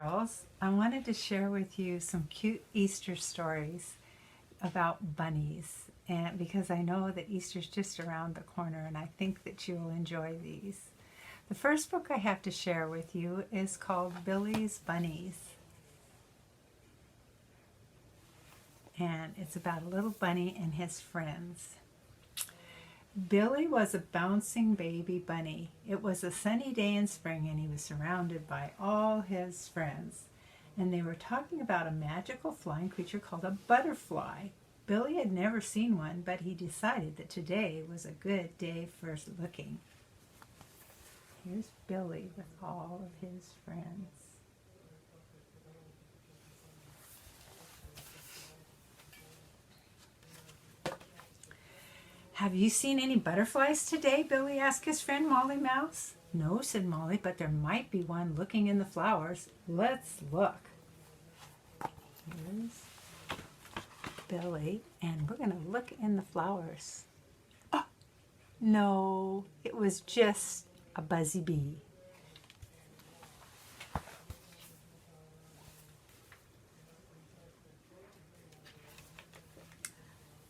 Girls, I wanted to share with you some cute Easter stories about bunnies, and because I know that Easter's just around the corner and I think that you will enjoy these. The first book I have to share with you is called Billy's Bunnies, and it's about a little bunny and his friends. Billy was a bouncing baby bunny. It was a sunny day in spring and he was surrounded by all his friends. And they were talking about a magical flying creature called a butterfly. Billy had never seen one, but he decided that today was a good day for looking. Here's Billy with all of his friends. "Have you seen any butterflies today?" Billy asked his friend Molly Mouse. "No," said Molly, "but there might be one looking in the flowers. Let's look." Here's Billy, and we're going to look in the flowers. Oh, no, it was just a buzzy bee.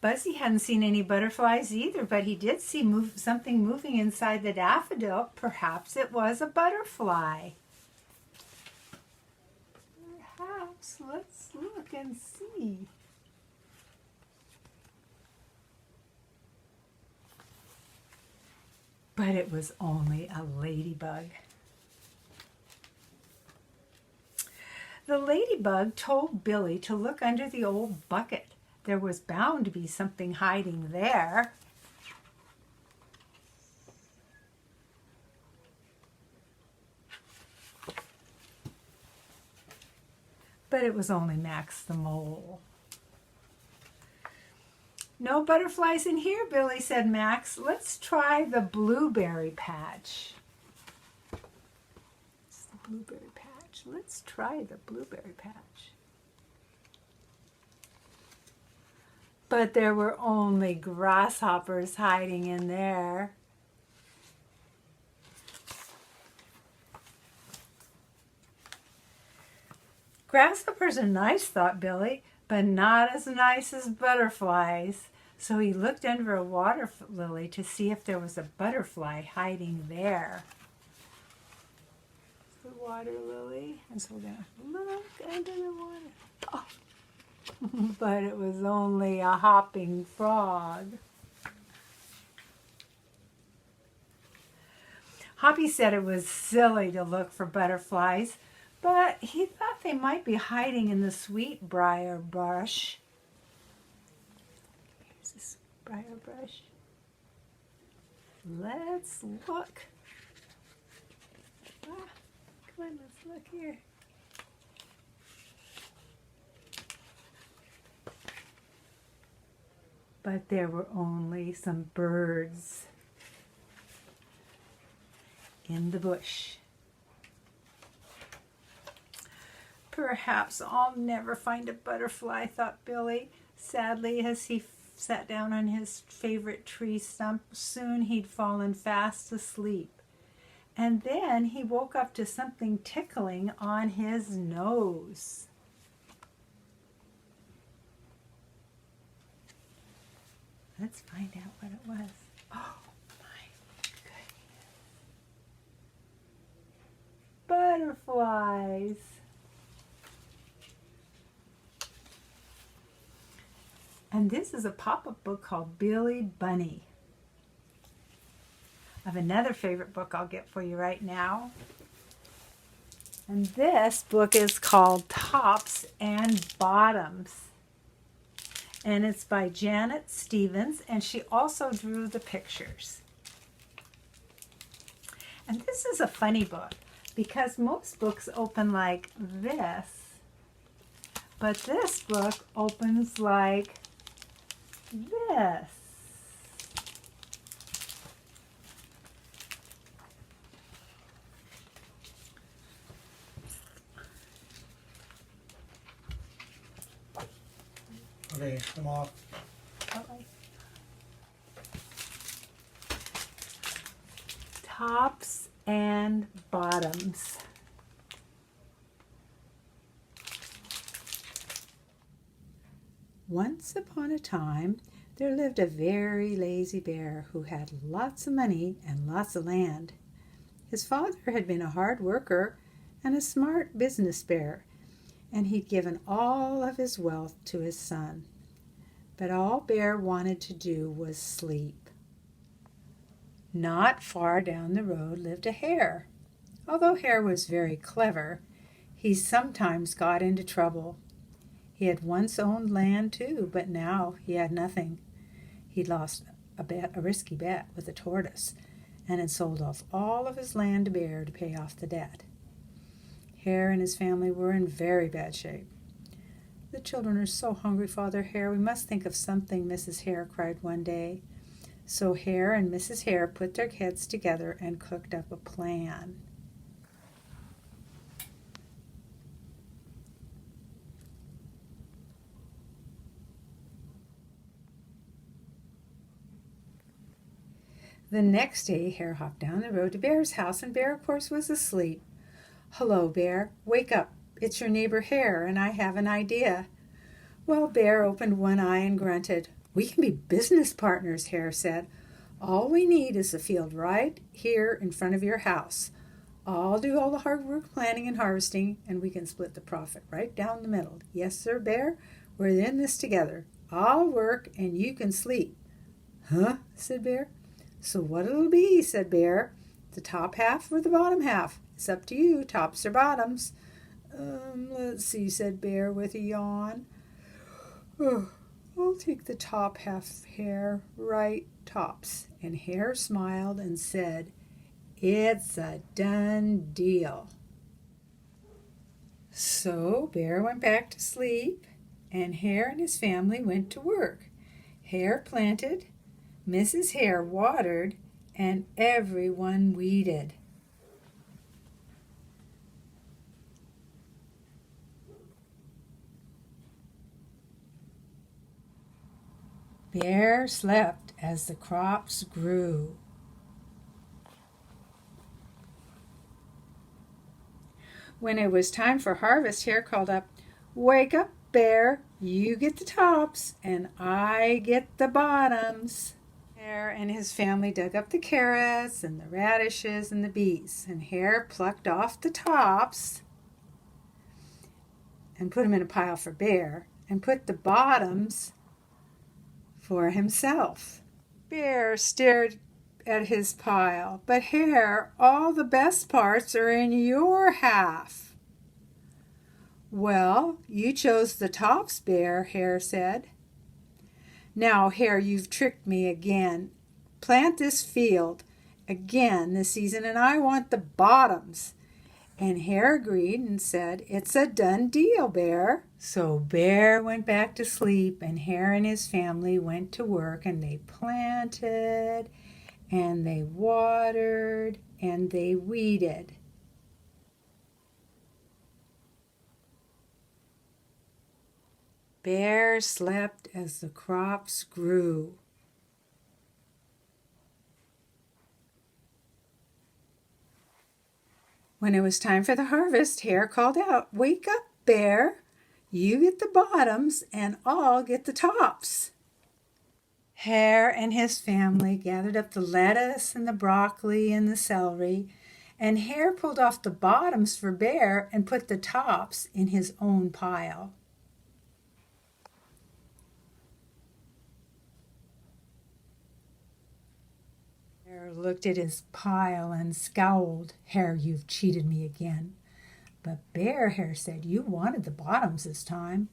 Buzzy hadn't seen any butterflies either, but he did see something moving inside the daffodil. Perhaps it was a butterfly. Perhaps. Let's look and see. But it was only a ladybug. The ladybug told Billy to look under the old bucket. There was bound to be something hiding there. But it was only Max the mole. "No butterflies in here, Billy," said Max. "Let's try the blueberry patch." It's the blueberry patch. Let's try the blueberry patch. But there were only grasshoppers hiding in there. Grasshoppers are nice, thought Billy, but not as nice as butterflies. So he looked under a water lily to see if there was a butterfly hiding there. The water lily, and so we're going to look under the water. Oh. But it was only a hopping frog. Hoppy said it was silly to look for butterflies, but he thought they might be hiding in the sweetbriar bush. Here's the sweetbriar bush. Let's look. Come on, let's look here. But there were only some birds in the bush. Perhaps I'll never find a butterfly, thought Billy, sadly, as he sat down on his favorite tree stump. Soon he'd fallen fast asleep. And then he woke up to something tickling on his nose. Let's find out what it was. Oh my goodness. Butterflies. And this is a pop-up book called Billy Bunny. I have another favorite book I'll get for you right now. And this book is called Tops and Bottoms. And it's by Janet Stevens, and she also drew the pictures. And this is a funny book because most books open like this, but this book opens like this. Okay, I'm off. Okay. Tops and bottoms. Once upon a time, there lived a very lazy bear who had lots of money and lots of land. His father had been a hard worker and a smart business bear, and he'd given all of his wealth to his son. But all Bear wanted to do was sleep. Not far down the road lived a hare. Although Hare was very clever, he sometimes got into trouble. He had once owned land too, but now he had nothing. He'd lost a risky bet with a tortoise and had sold off all of his land to Bear to pay off the debt. Hare and his family were in very bad shape. "The children are so hungry, Father Hare. We must think of something," Mrs. Hare cried one day. So Hare and Mrs. Hare put their heads together and cooked up a plan. The next day, Hare hopped down the road to Bear's house, and Bear, of course, was asleep. "Hello, Bear. Wake up. It's your neighbor Hare, and I have an idea." Well, Bear opened one eye and grunted. "We can be business partners," Hare said. "All we need is a field right here in front of your house. I'll do all the hard work planting and harvesting, and we can split the profit right down the middle. Yes, sir, Bear, we're in this together. I'll work, and you can sleep." "Huh?" said Bear. "So what it'll be," said Bear. "The top half or the bottom half? It's up to you, tops or bottoms." Let's see," said Bear with a yawn. "I'll take the top half, Hare, right tops." And Hare smiled and said, "It's a done deal." So Bear went back to sleep, and Hare and his family went to work. Hare planted, Mrs. Hare watered, and everyone weeded. Bear slept as the crops grew. When it was time for harvest, Hare called up, "Wake up, Bear. You get the tops, and I get the bottoms." Hare and his family dug up the carrots and the radishes and the beets, and Hare plucked off the tops and put them in a pile for Bear, and put the bottoms for himself. Bear stared at his pile. "But Hare, all the best parts are in your half." "Well, you chose the tops, Bear," Hare said. "Now, Hare, you've tricked me again. Plant this field again this season, and I want the bottoms." And Hare agreed and said, "It's a done deal, Bear." So Bear went back to sleep, and Hare and his family went to work, and they planted, and they watered, and they weeded. Bear slept as the crops grew. When it was time for the harvest, Hare called out, "Wake up, Bear. You get the bottoms, and I'll get the tops." Hare and his family gathered up the lettuce and the broccoli and the celery, and Hare pulled off the bottoms for Bear and put the tops in his own pile. Hare looked at his pile and scowled. "Hare, you've cheated me again." But Bear, Hare said, "You wanted the bottoms this time."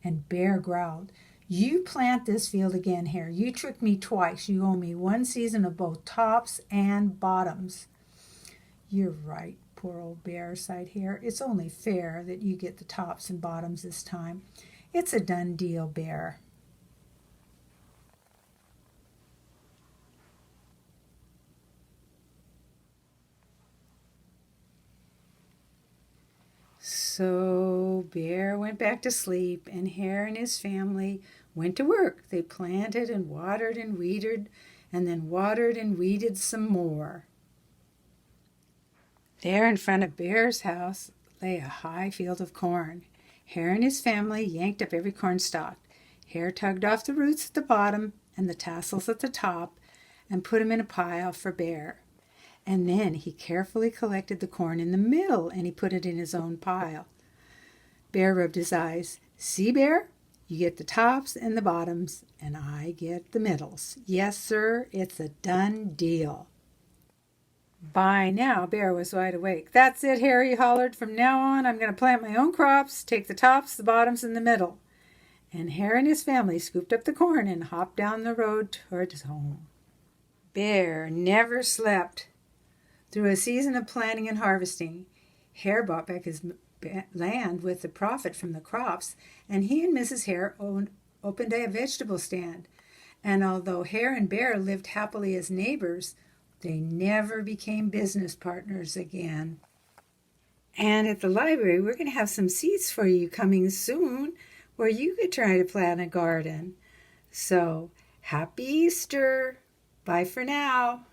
And Bear growled, "You plant this field again, Hare. You tricked me twice. You owe me one season of both tops and bottoms." "You're right, poor old Bear," sighed Hare. "It's only fair that you get the tops and bottoms this time. It's a done deal, Bear." So Bear went back to sleep, and Hare and his family went to work. They planted and watered and weeded, and then watered and weeded some more. There in front of Bear's house lay a high field of corn. Hare and his family yanked up every cornstalk. Hare tugged off the roots at the bottom and the tassels at the top and put them in a pile for Bear. And then he carefully collected the corn in the middle and he put it in his own pile. Bear rubbed his eyes. See, Bear? You get the tops and the bottoms, and I get the middles. Yes, sir, it's a done deal. By now, Bear was wide awake. That's it, Hare, he hollered. From now on, I'm going to plant my own crops, take the tops, the bottoms, and the middle. And Hare and his family scooped up the corn and hopped down the road toward his home. Bear never slept. Through a season of planting and harvesting, Hare bought back his land with the profit from the crops, and he and Mrs. Hare opened a vegetable stand. And although Hare and Bear lived happily as neighbors, they never became business partners again. And at the library, we're going to have some seeds for you coming soon where you could try to plant a garden. So, happy Easter! Bye for now.